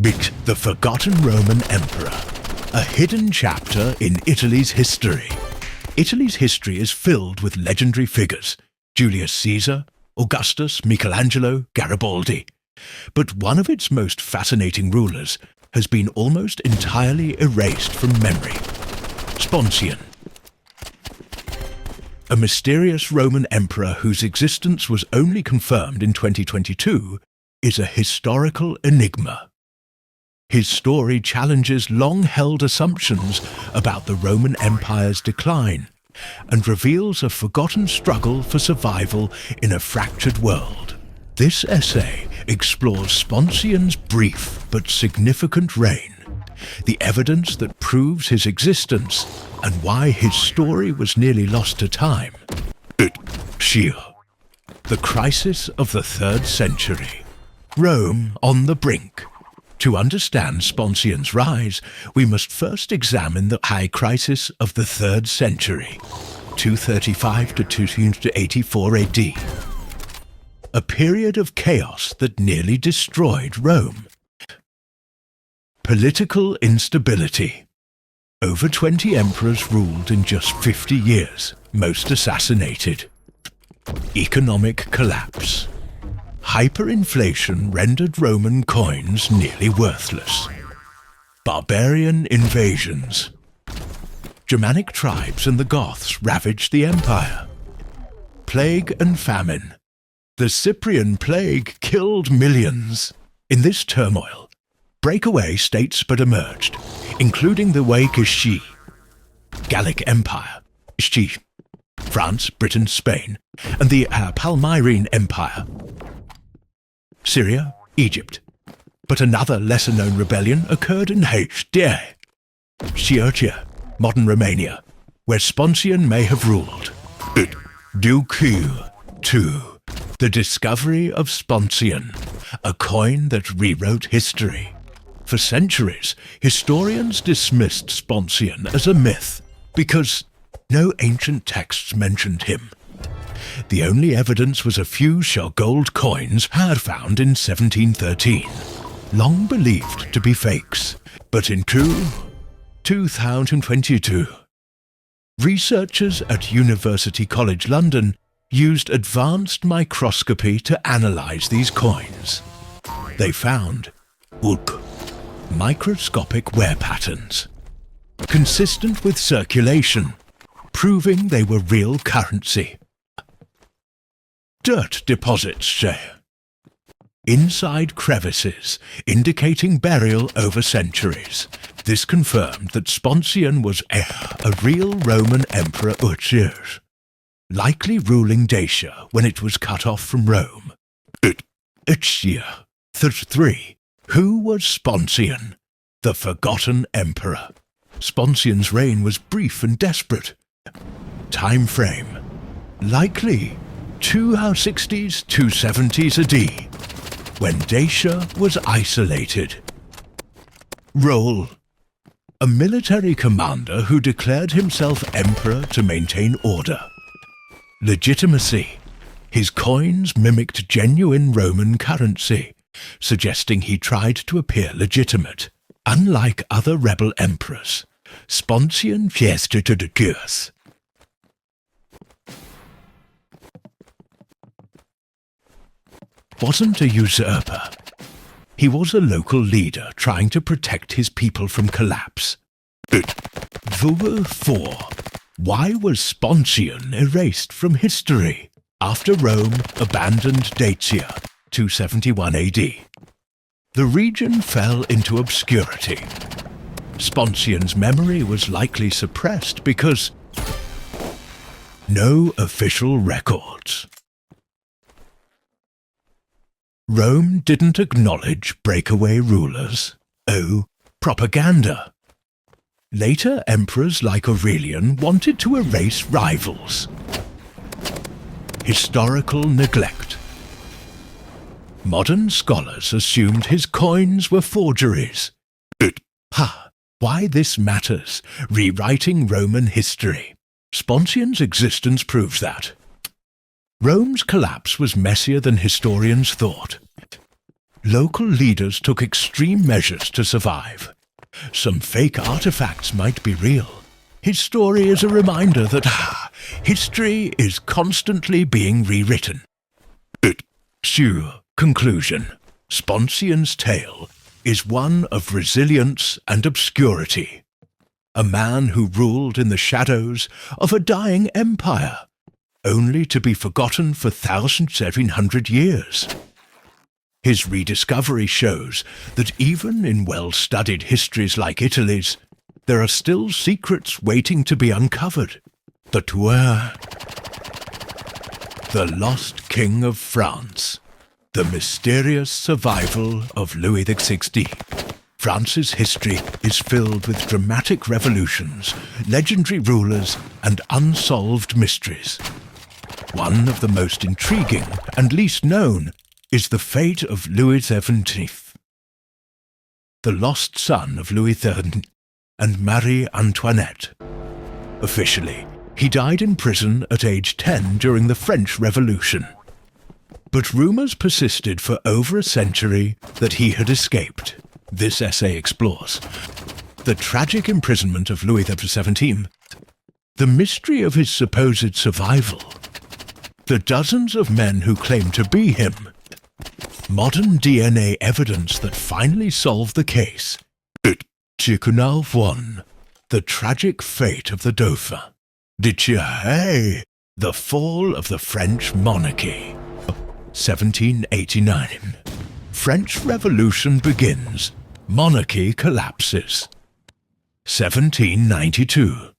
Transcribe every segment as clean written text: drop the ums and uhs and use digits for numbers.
Meet the Forgotten Roman Emperor, a hidden chapter in Italy's history. Italy's history is filled with legendary figures: Julius Caesar, Augustus, Michelangelo, Garibaldi. But one of its most fascinating rulers has been almost entirely erased from memory: Sponsian. A mysterious Roman emperor whose existence was only confirmed in 2022 is a historical enigma. His story challenges long-held assumptions about the Roman Empire's decline and reveals a forgotten struggle for survival in a fractured world. This essay explores Sponsian's brief but significant reign, the evidence that proves his existence, and why his story was nearly lost to time. The crisis of the 3rd century. Rome on the brink. To understand Sponsian's rise, we must first examine the high crisis of the 3rd century, 235 to 284 AD. A period of chaos that nearly destroyed Rome. Political instability. Over 20 emperors ruled in just 50 years, most assassinated. Economic collapse. Hyperinflation rendered Roman coins nearly worthless. Barbarian invasions. Germanic tribes and the Goths ravaged the empire. Plague and famine. The Cyprian plague killed millions. In this turmoil, breakaway states but emerged, including the Wai-Kishi, Gallic Empire, France, Britain, Spain, and the Palmyrene Empire. Syria, Egypt. But another lesser-known rebellion occurred in Sciota, modern Romania, where Sponsian may have ruled. Duke II. The discovery of Sponsian, a coin that rewrote history. For centuries, historians dismissed Sponsian as a myth because no ancient texts mentioned him. The only evidence was a few gold coins had found in 1713, long believed to be fakes. But in 2022, researchers at University College London used advanced microscopy to analyze these coins. They found microscopic wear patterns, consistent with circulation, proving they were real currency. Dirt deposits, inside crevices, indicating burial over centuries. This confirmed that Sponsian was a real Roman emperor, likely ruling Dacia when it was cut off from Rome. 3. Who was Sponsian? The Forgotten Emperor. Sponsian's reign was brief and desperate. Time frame. Likely 260s, 270s AD, when Dacia was isolated. Role. A military commander who declared himself emperor to maintain order. Legitimacy. His coins mimicked genuine Roman currency, suggesting he tried to appear legitimate. Unlike other rebel emperors, Sponsian wasn't a usurper. He was a local leader trying to protect his people from collapse. 4. Why was Sponsian erased from history after Rome abandoned Dacia, 271 AD? The region fell into obscurity. Sponsian's memory was likely suppressed because no official records. Rome didn't acknowledge breakaway rulers. Propaganda. Later emperors like Aurelian wanted to erase rivals. Historical neglect. Modern scholars assumed his coins were forgeries. Why this matters? Rewriting Roman history. Sponsian's existence proves that. Rome's collapse was messier than historians thought. local leaders took extreme measures to survive. Some fake artifacts might be real. His story is a reminder that history is constantly being rewritten. Conclusion. Sponsion's tale is one of resilience and obscurity. A man who ruled in the shadows of a dying empire, only to be forgotten for 1,700 years. His rediscovery shows that even in well-studied histories like Italy's, there are still secrets waiting to be uncovered. The Lost King of France. The mysterious survival of Louis XVI. France's history is filled with dramatic revolutions, legendary rulers, and unsolved mysteries. One of the most intriguing and least known is the fate of Louis XVII, the lost son of Louis XIII and Marie Antoinette. Officially, he died in prison at age 10 during the French Revolution. But rumors persisted for over a century that he had escaped. This essay explores the tragic imprisonment of Louis XVII, the mystery of his supposed survival, the dozens of men who claim to be him, modern DNA evidence that finally solved the case, Tikhonov 1, the tragic fate of the Dauphin, the fall of the French monarchy. 1789. French Revolution begins. Monarchy collapses. 1792.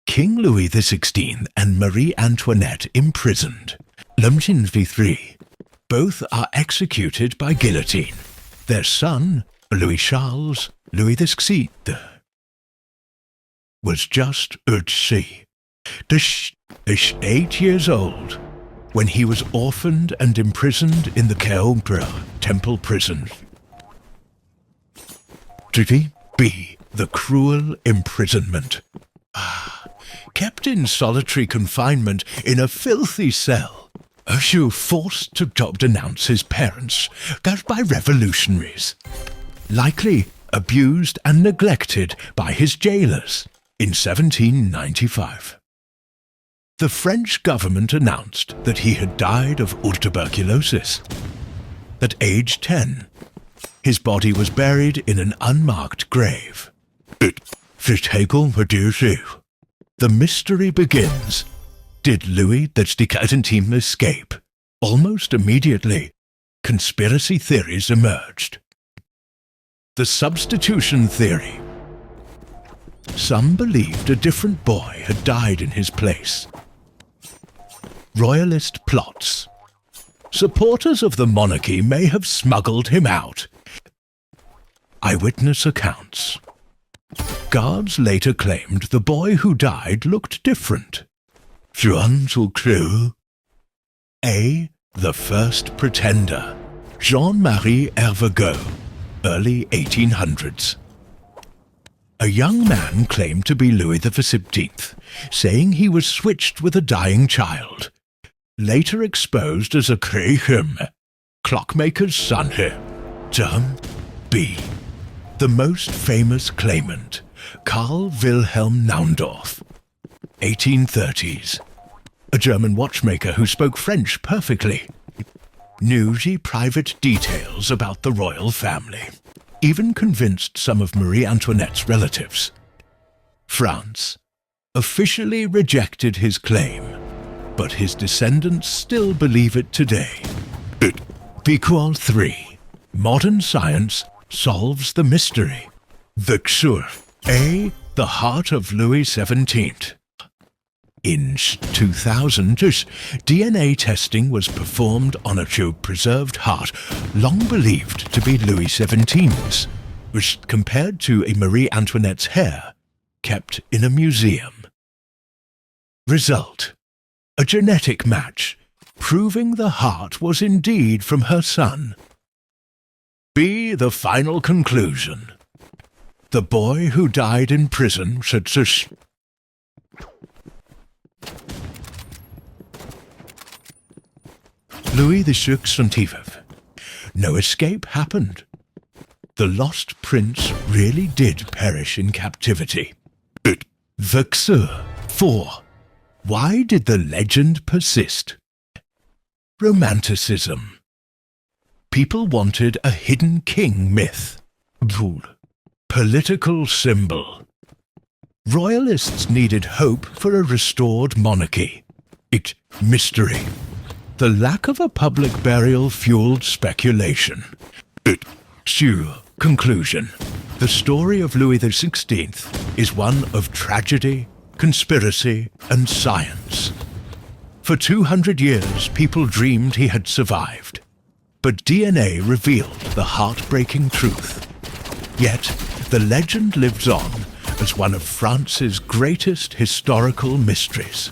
King Louis XVI and Marie Antoinette imprisoned. 1793. Both are executed by guillotine. Their son, Louis Charles, Louis XVI, was just 8 years old when he was orphaned and imprisoned in the Keompra temple prison. B. The cruel imprisonment. Kept in solitary confinement in a filthy cell, Ushu forced to denounce his parents, got by revolutionaries. Likely abused and neglected by his jailers in 1795. The French government announced that he had died of tuberculosis. At age 10, his body was buried in an unmarked grave. The mystery begins. Did Louis XVI escape? Almost immediately, conspiracy theories emerged. The substitution theory. Some believed a different boy had died in his place. Royalist plots. Supporters of the monarchy may have smuggled him out. Eyewitness accounts. Guards later claimed the boy who died looked different. A. The First Pretender. Jean-Marie Hervagault, early 1800s. A young man claimed to be Louis XV, saying he was switched with a dying child. Later exposed as a clockmaker's son. B. The most famous claimant, Karl Wilhelm Naundorff, 1830s. A German watchmaker who spoke French perfectly. Knew the private details about the royal family. Even convinced some of Marie Antoinette's relatives. France officially rejected his claim, but his descendants still believe it today. Equal 3. Modern science solves the mystery. A. The heart of Louis XVII. In 2000, DNA testing was performed on a preserved heart, long believed to be Louis XVII's, which compared to a Marie Antoinette's hair, kept in a museum. Result: a genetic match, proving the heart was indeed from her son. B. The final conclusion. The boy who died in prison should Louis XVI. no escape happened. The lost prince really did perish in captivity. Vexer 4. Why did the legend persist? Romanticism. People wanted a hidden king myth. Political symbol. Royalists needed hope for a restored monarchy. Mystery. The lack of a public burial fueled speculation. Conclusion. The story of Louis XVI is one of tragedy, conspiracy, and science. For 200 years, people dreamed he had survived. But DNA revealed the heartbreaking truth. Yet, the legend lives on as one of France's greatest historical mysteries.